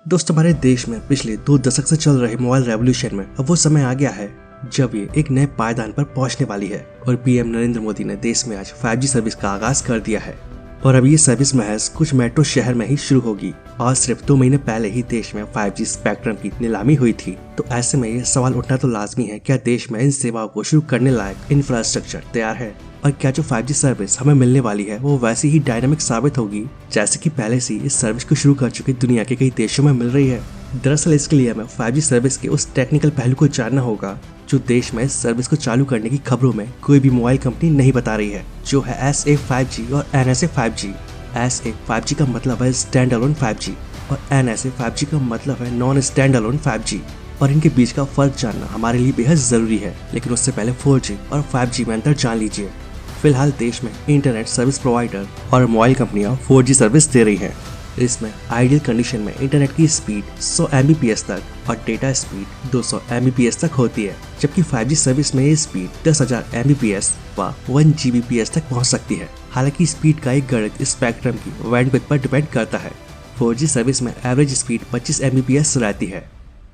दोस्तों, हमारे देश में पिछले 2 दशक से चल रहे मोबाइल रेवोल्यूशन में अब वो समय आ गया है जब ये एक नए पायदान पर पहुंचने वाली है और पीएम नरेंद्र मोदी ने देश में आज 5G सर्विस का आगाज कर दिया है। और अब ये सर्विस महज कुछ मेट्रो शहर में ही शुरू होगी और सिर्फ 2 महीने पहले ही देश में 5G स्पेक्ट्रम की नीलामी हुई थी। तो ऐसे में ये सवाल उठना तो लाजमी है, क्या देश में इन सेवाओं को शुरू करने लायक इंफ्रास्ट्रक्चर तैयार है और क्या जो 5G सर्विस हमें मिलने वाली है वो वैसी ही डायनामिक साबित होगी जैसे कि पहले से इस सर्विस को शुरू कर चुके दुनिया के कई देशों में मिल रही है। दरअसल इसके लिए हमें 5G सर्विस के उस टेक्निकल पहलू को जानना होगा जो देश में इस सर्विस को चालू करने की खबरों में कोई भी मोबाइल कंपनी नहीं बता रही है, जो है SA 5G और NSA 5G। SA 5G का मतलब है स्टैंड अलोन 5G और NSA 5G का मतलब है नॉन स्टैंड अलोन 5G। और इनके बीच का फर्क जानना हमारे लिए बेहद जरूरी है, लेकिन उससे पहले 4G और 5G में अंतर जान लीजिए। फिलहाल देश में इंटरनेट सर्विस प्रोवाइडर और मोबाइल कंपनियां 4G सर्विस दे रही हैं। इसमें आइडियल कंडीशन में इंटरनेट की स्पीड 100 Mbps तक और डेटा स्पीड 200 Mbps तक होती है, जबकि 5G सर्विस में ये स्पीड 10,000 Mbps व 1 Gbps तक पहुंच सकती है। हालांकि स्पीड का एक गणित स्पेक्ट्रम की बैंडविड्थ पर डिपेंड करता है। 4G सर्विस में एवरेज स्पीड 25 Mbps रहती है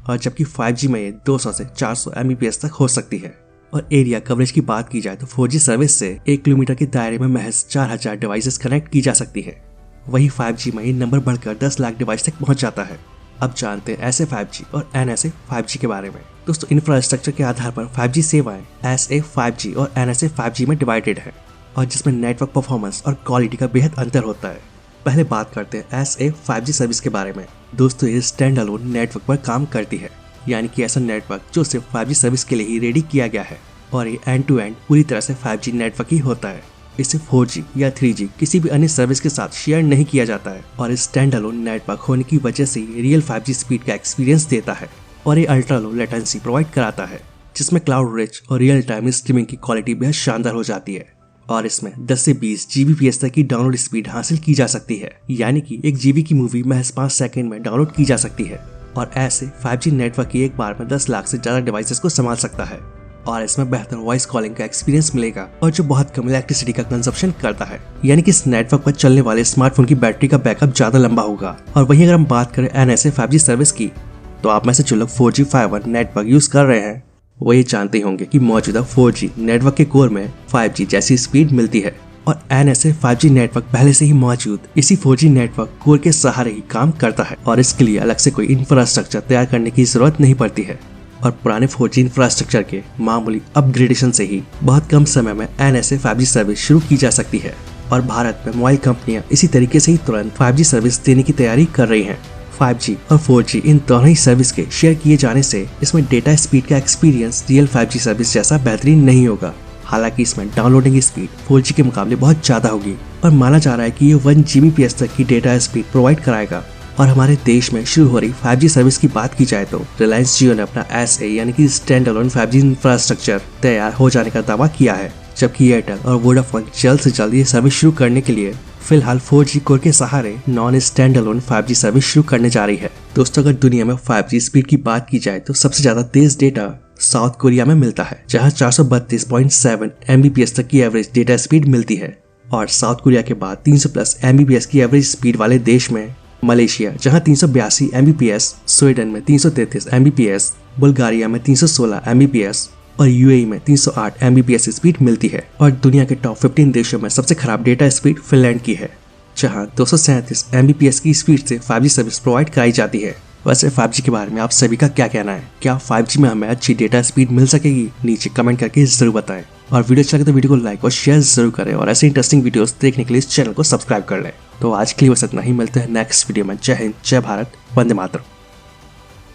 और जबकि 5G में ये 200 से 400 Mbps तक हो सकती है। और एरिया कवरेज की बात की जाए तो 4G सर्विस से 1 किलोमीटर के दायरे में महज 4000 डिवाइसेस कनेक्ट की जा सकती है। वही 5G में ये नंबर बढ़कर 10 लाख डिवाइस तक पहुंच जाता है। अब जानते हैं SA 5G और NSA 5G के बारे में। दोस्तों, इंफ्रास्ट्रक्चर के आधार पर 5G सेवाएं SA 5G और NSA 5G में डिवाइडेड है और जिसमें नेटवर्क परफॉर्मेंस और क्वालिटी का बेहद अंतर होता है। पहले बात करते हैं SA 5G सर्विस के बारे में। दोस्तों, ये स्टैंड अलोन नेटवर्क पर काम करती है, यानी कि ऐसा नेटवर्क जो सिर्फ 5G सर्विस के लिए ही रेडी किया गया है और ये एंड टू एंड पूरी तरह से 5G नेटवर्क ही होता है। इसे 4G या 3G किसी भी अन्य सर्विस के साथ शेयर नहीं किया जाता है और इस स्टैंड अलोन नेटवर्क होने की वजह से रियल 5G स्पीड का एक्सपीरियंस देता है और ये अल्ट्रा लो लेटेंसी प्रोवाइड कराता है, जिसमें क्लाउड रिच और रियल टाइम स्ट्रीमिंग की क्वालिटी बेहद शानदार हो जाती है। और इसमें 10 से 20 Gbps तक की डाउनलोड स्पीड हासिल की जा सकती है, यानी कि 1 GB की मूवी महज 5 सेकंड में डाउनलोड की जा सकती है। और ऐसे 5G नेटवर्क की एक बार में 10 लाख से ज्यादा डिवाइसेस को संभाल सकता है और इसमें बेहतर वॉइस कॉलिंग का एक्सपीरियंस मिलेगा और जो बहुत कम इलेक्ट्रिसिटी का कंजप्शन करता है, यानी कि इस नेटवर्क पर चलने वाले स्मार्टफोन की बैटरी का बैकअप ज्यादा लंबा होगा। और वहीं अगर हम बात करें NSA 5G सर्विस की, तो आप में से जो लोग 4G 5G नेटवर्क यूज कर रहे हैं वो ये जानते होंगे कि मौजूदा 4G नेटवर्क के कोर में 5G जैसी स्पीड मिलती है और NSA 5G नेटवर्क पहले से ही मौजूद इसी 4G नेटवर्क कोर के सहारे ही काम करता है और इसके लिए अलग से कोई इंफ्रास्ट्रक्चर तैयार करने की जरूरत नहीं पड़ती है। और पुराने 4G इंफ्रास्ट्रक्चर के मामूली अपग्रेडेशन से ही बहुत कम समय में NSA 5G सर्विस शुरू की जा सकती है और भारत में मोबाइल कंपनियां इसी तरीके से ही तुरंत 5G सर्विस देने की तैयारी कर रही हैं। 5G और 4G इन दोनों ही सर्विस के शेयर किए जाने से इसमें डेटा स्पीड का एक्सपीरियंस रियल 5G सर्विस जैसा बेहतरीन नहीं होगा। हालांकि इसमें डाउनलोडिंग स्पीड 4G के मुकाबले बहुत ज्यादा होगी और माना जा रहा है कि ये 1 Gbps तक की डेटा स्पीड प्रोवाइड कराएगा। और हमारे देश में शुरू हो रही 5G सर्विस की बात की जाए तो रिलायंस जियो ने अपना SA यानी कि स्टैंड अलोन 5G इंफ्रास्ट्रक्चर तैयार हो जाने का दावा किया है, जबकि एयरटेल और वोडाफोन जल्द से जल्द ये सर्विस शुरू करने के लिए फिलहाल 4G कोर के सहारे non stand alone 5G service शुरू करने जा रही है। दोस्तों, अगर दुनिया में 5G स्पीड की बात की जाए तो सबसे ज्यादा तेज डेटा साउथ कोरिया में मिलता है, जहां 432.7 Mbps तक की एवरेज डेटा स्पीड मिलती है। और साउथ कोरिया के बाद 300+ Mbps की एवरेज स्पीड वाले देश में मलेशिया, जहां 382 Mbps, स्वीडन में 333 Mbps, बुल्गारिया में 316 Mbps और UAE में 308 Mbps स्पीड मिलती है। और दुनिया के टॉप 15 देशों में सबसे खराब डेटा स्पीड फिनलैंड की है, जहां 237 Mbps की स्पीड से 5G सर्विस प्रोवाइड कराई जाती है। वैसे 5G के बारे में आप सभी का क्या कहना है? क्या 5G में हमें अच्छी डेटा स्पीड मिल सकेगी? नीचे कमेंट करके जरूर बताएं और वीडियो अच्छा लगे तो वीडियो को लाइक और शेयर जरूर करें और ऐसे इंटरेस्टिंग वीडियोस देखने के लिए इस चैनल को सब्सक्राइब कर लें। तो आज के लिए बस इतना ही, मिलते हैं नेक्स्ट वीडियो में। जय हिंद, जय भारत, वंदे मातरम।